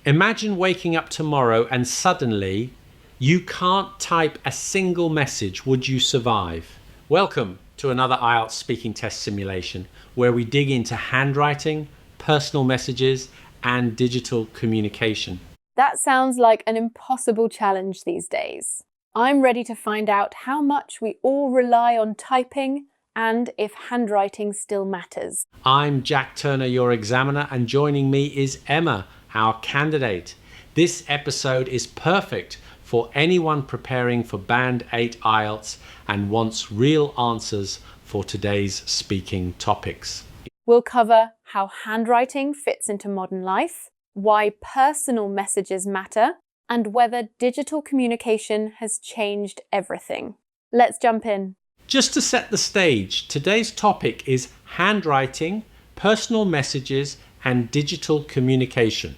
Imagine waking up tomorrow and suddenly you can't type a single message. Would you survive? Welcome to another IELTS Speaking Test Simulation, where we dig into handwriting, personal messages, and digital communication. That sounds like an impossible challenge these days. I'm ready to find out how much we all rely on typing and if handwriting still matters. I'm Jack Turner, your examiner, and joining me is Emma, our candidate. This episode is perfect for anyone preparing for Band 8 IELTS and wants real answers for today's speaking topics. We'll cover how handwriting fits into modern life, why personal messages matter, and whether digital communication has changed everything. Let's jump in. Just to set the stage, today's topic is handwriting, personal messages, and digital communication.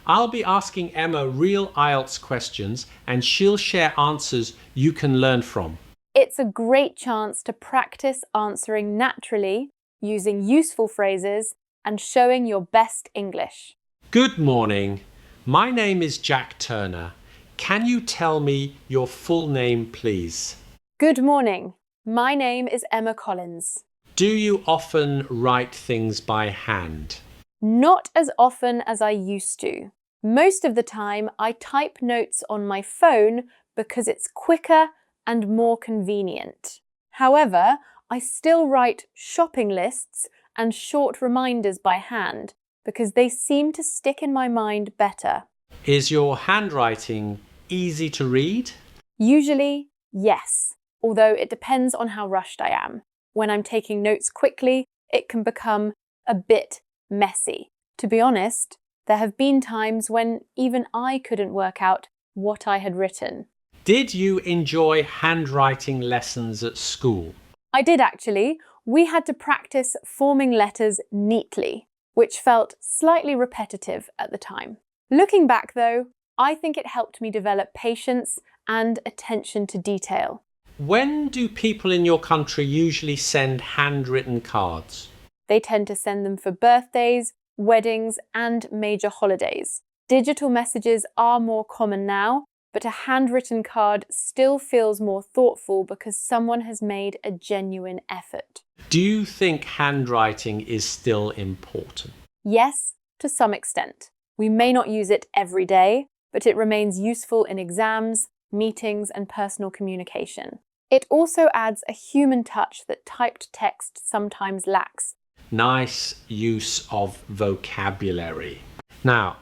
I'll be asking Emma real IELTS questions and she'll share answers you can learn from. It's a great chance to practice answering naturally, using useful phrases, and showing your best English. Good morning. My name is Jack Turner. Can you tell me your full name, please? Good morning. My name is Emma Collins. Do you often write things by hand? Not as often as I used to. Most of the time, I type notes on my phone because it's quicker and more convenient. However, I still write shopping lists and short reminders by hand because they seem to stick in my mind better. Is your handwriting easy to read? Usually, yes, although it depends on how rushed I am. When I'm taking notes quickly, it can become a bit messy. To be honest, there have been times when even I couldn't work out what I had written. Did you enjoy handwriting lessons at school? I did actually. We had to practice forming letters neatly, which felt slightly repetitive at the time. Looking back though, I think it helped me develop patience and attention to detail. When do people in your country usually send handwritten cards? They tend to send them for birthdays, weddings, and major holidays. Digital messages are more common now, but a handwritten card still feels more thoughtful because someone has made a genuine effort. Do you think handwriting is still important? Yes, to some extent. We may not use it every day, but it remains useful in exams, meetings, and personal communication. It also adds a human touch that typed text sometimes lacks. Nice use of vocabulary. Now,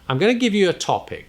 I'm going to give you a topic,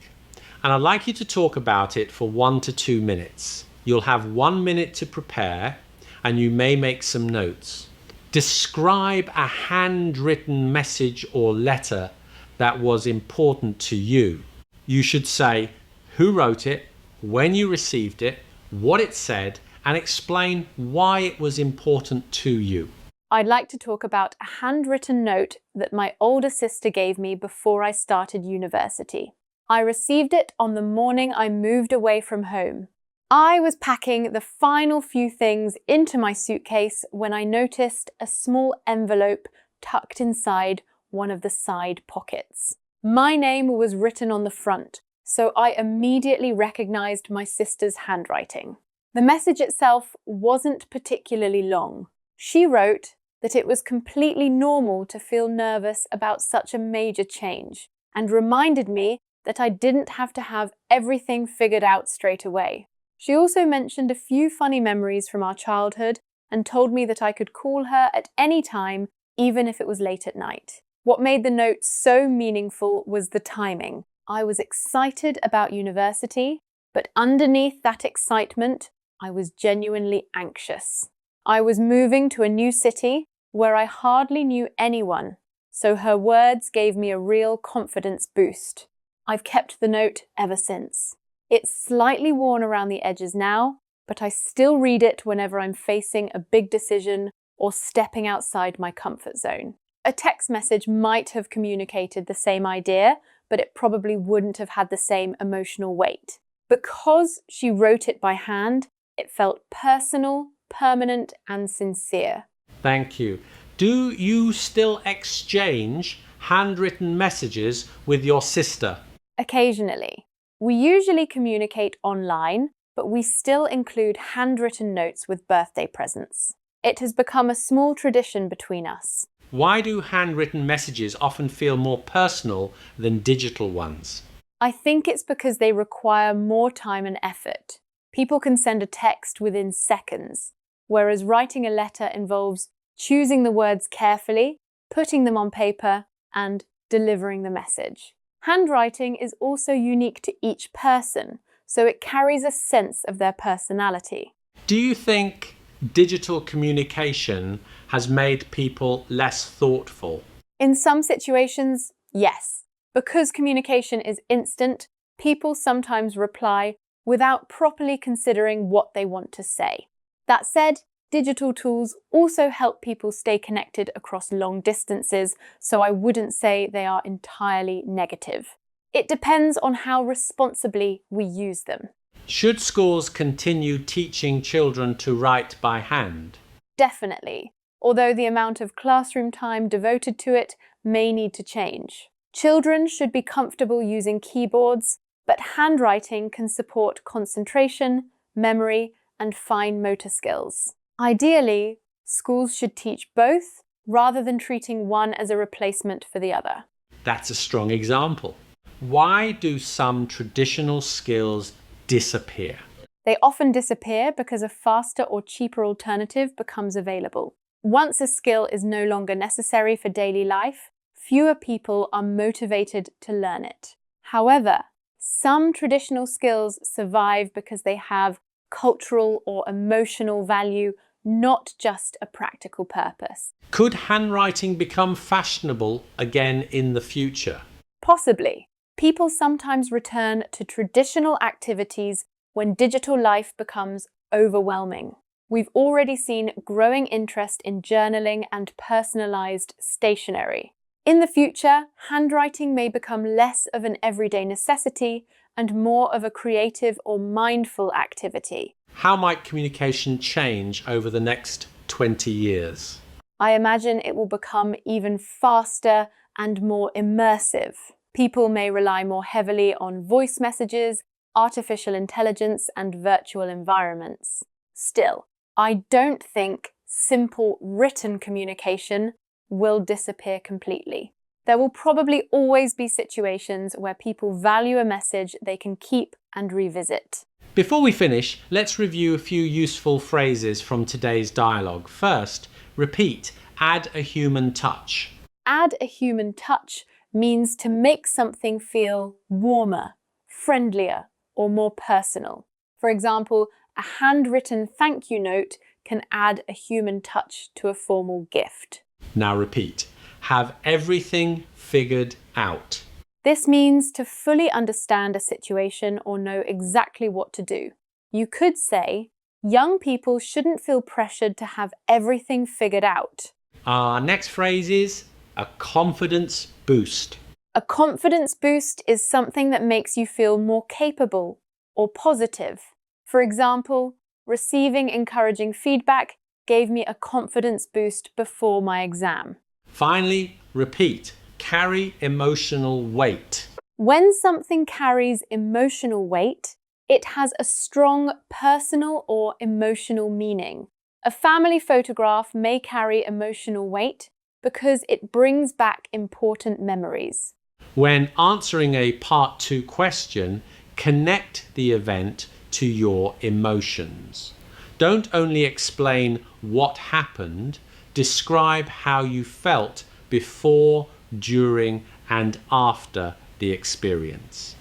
and I'd like you to talk about it for 1 to 2 minutes. You'll have 1 minute to prepare, and you may make some notes. Describe a handwritten message or letter that was important to you. You should say who wrote it, when you received it, what it said, and explain why it was important to you. I'd like to talk about a handwritten note that my older sister gave me before I started university. I received it on the morning I moved away from home. I was packing the final few things into my suitcase when I noticed a small envelope tucked inside one of the side pockets. My name was written on the front, so I immediately recognized my sister's handwriting. The message itself wasn't particularly long. She wrote that it was completely normal to feel nervous about such a major change, and reminded me that I didn't have to have everything figured out straight away. She also mentioned a few funny memories from our childhood and told me that I could call her at any time, even if it was late at night. What made the note so meaningful was the timing. I was excited about university, but underneath that excitement, I was genuinely anxious. I was moving to a new city where I hardly knew anyone, so her words gave me a real confidence boost. I've kept the note ever since. It's slightly worn around the edges now, but I still read it whenever I'm facing a big decision or stepping outside my comfort zone. A text message might have communicated the same idea, but it probably wouldn't have had the same emotional weight. Because she wrote it by hand, it felt personal, permanent, and sincere. Thank you. Do you still exchange handwritten messages with your sister? Occasionally. We usually communicate online, but we still include handwritten notes with birthday presents. It has become a small tradition between us. Why do handwritten messages often feel more personal than digital ones? I think it's because they require more time and effort. People can send a text within seconds, whereas writing a letter involves choosing the words carefully, putting them on paper, and delivering the message. Handwriting is also unique to each person, so it carries a sense of their personality. Do you think digital communication has made people less thoughtful? In some situations, yes. Because communication is instant, people sometimes reply without properly considering what they want to say. That said, digital tools also help people stay connected across long distances, so I wouldn't say they are entirely negative. It depends on how responsibly we use them. Should schools continue teaching children to write by hand? Definitely, although the amount of classroom time devoted to it may need to change. Children should be comfortable using keyboards, but handwriting can support concentration, memory, and fine motor skills. Ideally, schools should teach both rather than treating one as a replacement for the other. That's a strong example. Why do some traditional skills disappear? They often disappear because a faster or cheaper alternative becomes available. Once a skill is no longer necessary for daily life, fewer people are motivated to learn it. However, some traditional skills survive because they have cultural or emotional value, not just a practical purpose. Could handwriting become fashionable again in the future? Possibly. People sometimes return to traditional activities when digital life becomes overwhelming. We've already seen growing interest in journaling and personalized stationery. In the future, handwriting may become less of an everyday necessity and more of a creative or mindful activity. How might communication change over the next 20 years? I imagine it will become even faster and more immersive. People may rely more heavily on voice messages, artificial intelligence, and virtual environments. Still, I don't think simple written communication will disappear completely. There will probably always be situations where people value a message they can keep and revisit. Before we finish, let's review a few useful phrases from today's dialogue. First, repeat, add a human touch. Add a human touch means to make something feel warmer, friendlier, or more personal. For example, a handwritten thank you note can add a human touch to a formal gift. Now repeat, have everything figured out. This means to fully understand a situation or know exactly what to do. You could say, young people shouldn't feel pressured to have everything figured out. Our next phrase is a confidence boost. A confidence boost is something that makes you feel more capable or positive. For example, receiving encouraging feedback gave me a confidence boost before my exam. Finally, repeat, carry emotional weight. When something carries emotional weight, it has a strong personal or emotional meaning. A family photograph may carry emotional weight because it brings back important memories. When answering a part 2 question, connect the event to your emotions. Don't only explain what happened, describe how you felt before, during, and after the experience.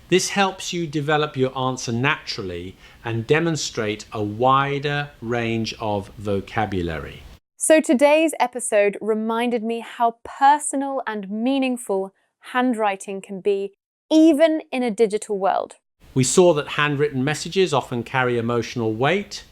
This helps you develop your answer naturally and demonstrate a wider range of vocabulary. So today's episode reminded me how personal and meaningful handwriting can be, even in a digital world. We saw that handwritten messages often carry emotional weight.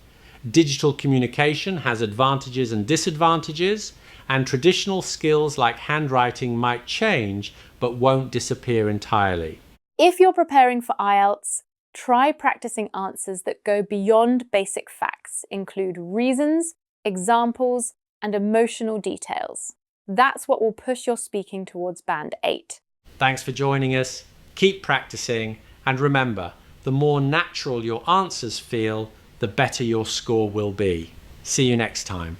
Digital communication has advantages and disadvantages, and traditional skills like handwriting might change but won't disappear entirely. If you're preparing for IELTS, try practicing answers that go beyond basic facts, include reasons, examples, and emotional details. That's what will push your speaking towards Band 8. Thanks for joining us. Keep practicing, and remember, the more natural your answers feel, the better your score will be. See you next time.